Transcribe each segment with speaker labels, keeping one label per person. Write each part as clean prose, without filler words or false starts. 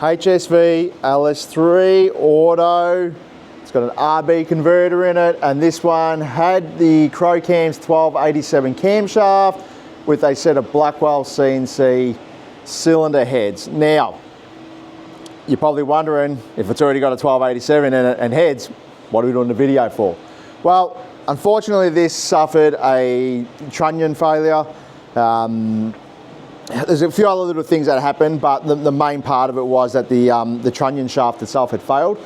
Speaker 1: HSV, LS3, auto. It's got an RB converter in it, and this one had the Crow Cam's 1287 camshaft with a set of Blackwell CNC cylinder heads. Now, you're probably wondering, if it's already got a 1287 in it and heads, what are we doing the video for? Well, unfortunately this suffered a trunnion failure. There's a few other little things that happened, but the main part of it was that the trunnion shaft itself had failed.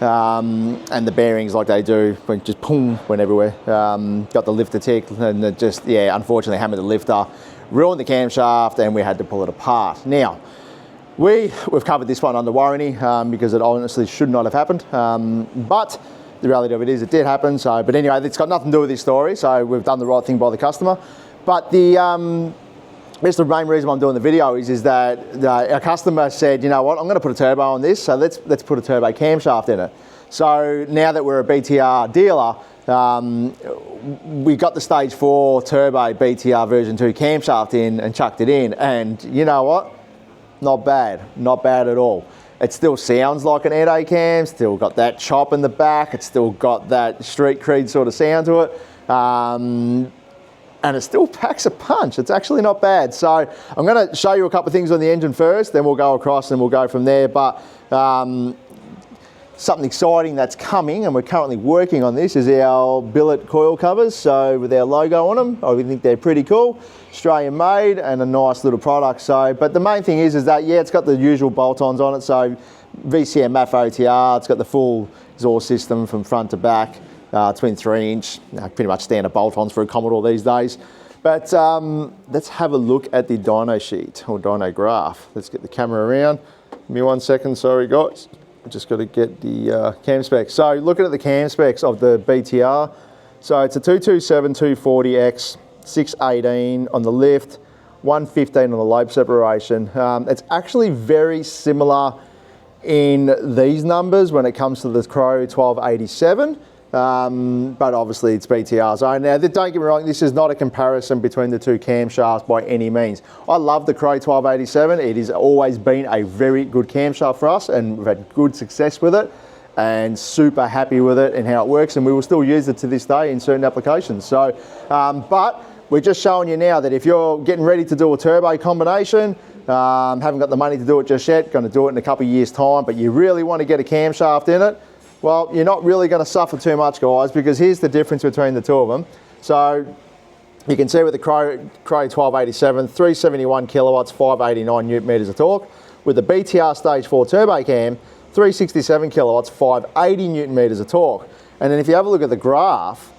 Speaker 1: And the bearings, like they do, just boom, went everywhere. Got the lifter tick, and it just, yeah, unfortunately hammered the lifter, ruined the camshaft, and we had to pull it apart. Now, we've covered this one under warranty because it honestly should not have happened. But the reality of it is it did happen. So, but anyway, it's got nothing to do with this story. So we've done the right thing by the customer. But that's the main reason I'm doing the video is that our customer said, you know what, I'm going to put a turbo on this, so let's put a turbo camshaft in it. So now that we're a BTR dealer, we got the stage 4 turbo BTR version 2 camshaft in and chucked it in, and you know what, not bad at all. It still sounds like an Edo cam, still got that chop in the back, it's still got that street cred sort of sound to it. And it still packs a punch. It's actually not bad. So I'm going to show you a couple of things on the engine first, then we'll go across and we'll go from there. But something exciting that's coming, and we're currently working on this, is our billet coil covers. So with our logo on them, I think they're pretty cool. Australian made and a nice little product. So, but the main thing is that, yeah, it's got the usual bolt-ons on it. So VCM MAF OTR, it's got the full exhaust system from front to back. Twin 3-inch, pretty much standard bolt-ons for a Commodore these days. But let's have a look at the dyno sheet or dyno graph. Let's get the camera around. Give me 1 second, sorry guys. I just got to get the cam specs. So looking at the cam specs of the BTR, so it's a 227 240X, 618 on the lift, 115 on the lobe separation. It's actually very similar in these numbers when it comes to the Crow 1287. But obviously it's BTR. So now, don't get me wrong, this is not a comparison between the two camshafts by any means. I love the Crow 1287. It has always been a very good camshaft for us, and we've had good success with it and super happy with it and how it works, and we will still use it to this day in certain applications. So, but we're just showing you now that if you're getting ready to do a turbo combination, haven't got the money to do it just yet, going to do it in a couple of years' time, but you really want to get a camshaft in it, well, you're not really going to suffer too much, guys, because here's the difference between the two of them. So you can see with the Crow 1287, 371 kilowatts, 589 newton meters of torque. With the BTR Stage 4 Turbo Cam, 367 kilowatts, 580 newton meters of torque. And then if you have a look at the graph,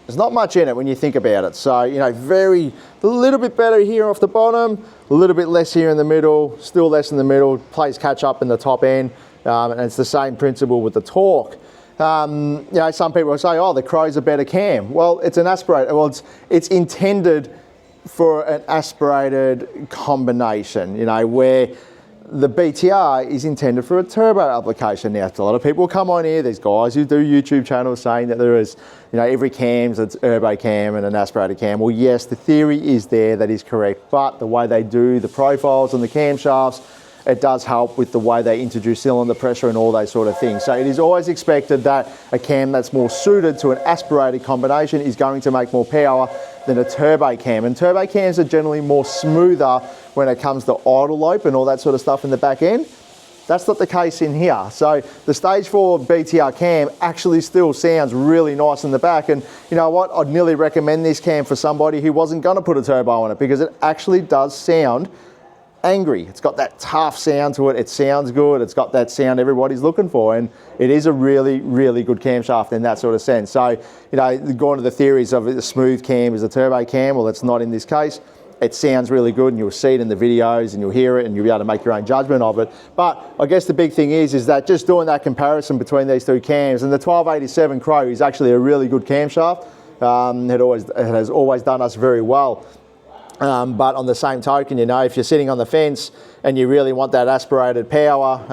Speaker 1: there's not much in it when you think about it. So, you know, a little bit better here off the bottom, a little bit less here in the middle, still less in the middle, plays catch up in the top end. And it's the same principle with the torque. You know, some people will say, oh, the Crow's a better cam. Well, it's an aspirated, well, it's intended for an aspirated combination, you know, where the BTR is intended for a turbo application. Now, a lot of people come on here, there's guys who do YouTube channels saying that there is, you know, every cam's a turbo cam and an aspirated cam. Well, yes, the theory is there, that is correct, but the way they do the profiles on the camshafts, it does help with the way they introduce cylinder pressure and all those sort of things. So it is always expected that a cam that's more suited to an aspirated combination is going to make more power than a turbo cam. And turbo cams are generally more smoother when it comes to idle lope and all that sort of stuff in the back end. That's not the case in here. So the Stage 4 BTR cam actually still sounds really nice in the back. And you know what? I'd nearly recommend this cam for somebody who wasn't going to put a turbo on it, because it actually does sound angry. It's got that tough sound to it. It sounds good. It's got that sound everybody's looking for, and it is a really, really good camshaft in that sort of sense. So, you know, going to the theories of a smooth cam is a turbo cam, well, it's not in this case. It sounds really good, and you'll see it in the videos, and you'll hear it, and you'll be able to make your own judgment of it. But I guess the big thing is that just doing that comparison between these two cams, and the 1287 Crow is actually a really good camshaft. It has always done us very well. But on the same token, you know, if you're sitting on the fence and you really want that aspirated power,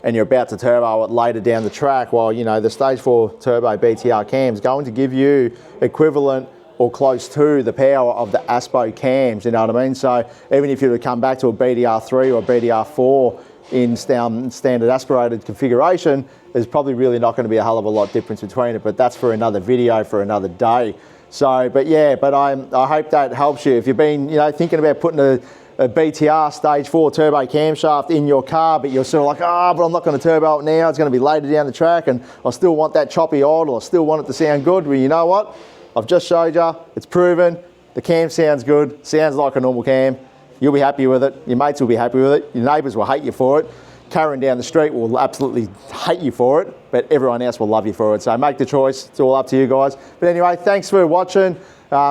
Speaker 1: and you're about to turbo it later down the track, well, you know, the Stage 4 Turbo BTR cam is going to give you equivalent or close to the power of the Aspo cams, you know what I mean? So even if you were to come back to a BDR3 or a BDR4 in standard aspirated configuration, there's probably really not going to be a hell of a lot difference between it, but that's for another video for another day. So, but yeah, but I hope that helps you. If you've been, thinking about putting a BTR stage 4 turbo camshaft in your car, but you're sort of like, but I'm not going to turbo it now, it's going to be later down the track, and I still want that choppy idle, I still want it to sound good. Well, you know what? I've just showed you, it's proven, the cam sounds good, sounds like a normal cam. You'll be happy with it, your mates will be happy with it, your neighbours will hate you for it, Karen down the street will absolutely hate you for it, but everyone else will love you for it. So make the choice, it's all up to you guys. But anyway, thanks for watching.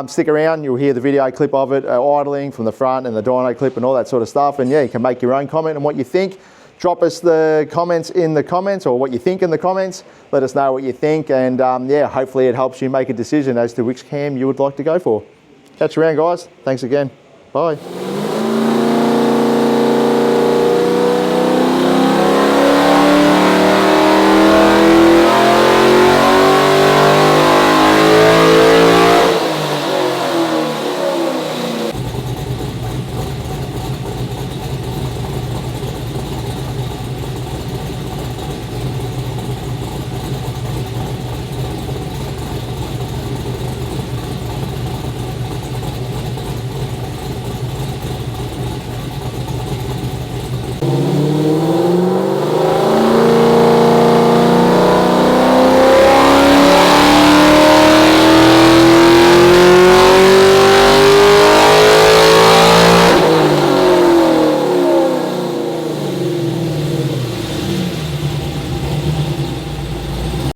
Speaker 1: Stick around, you'll hear the video clip of it, idling from the front and the dyno clip and all that sort of stuff. And yeah, you can make your own comment on what you think. Drop us the comments in the comments, or what you think in the comments. Let us know what you think, and yeah, hopefully it helps you make a decision as to which cam you would like to go for. Catch you around, guys. Thanks again. Bye.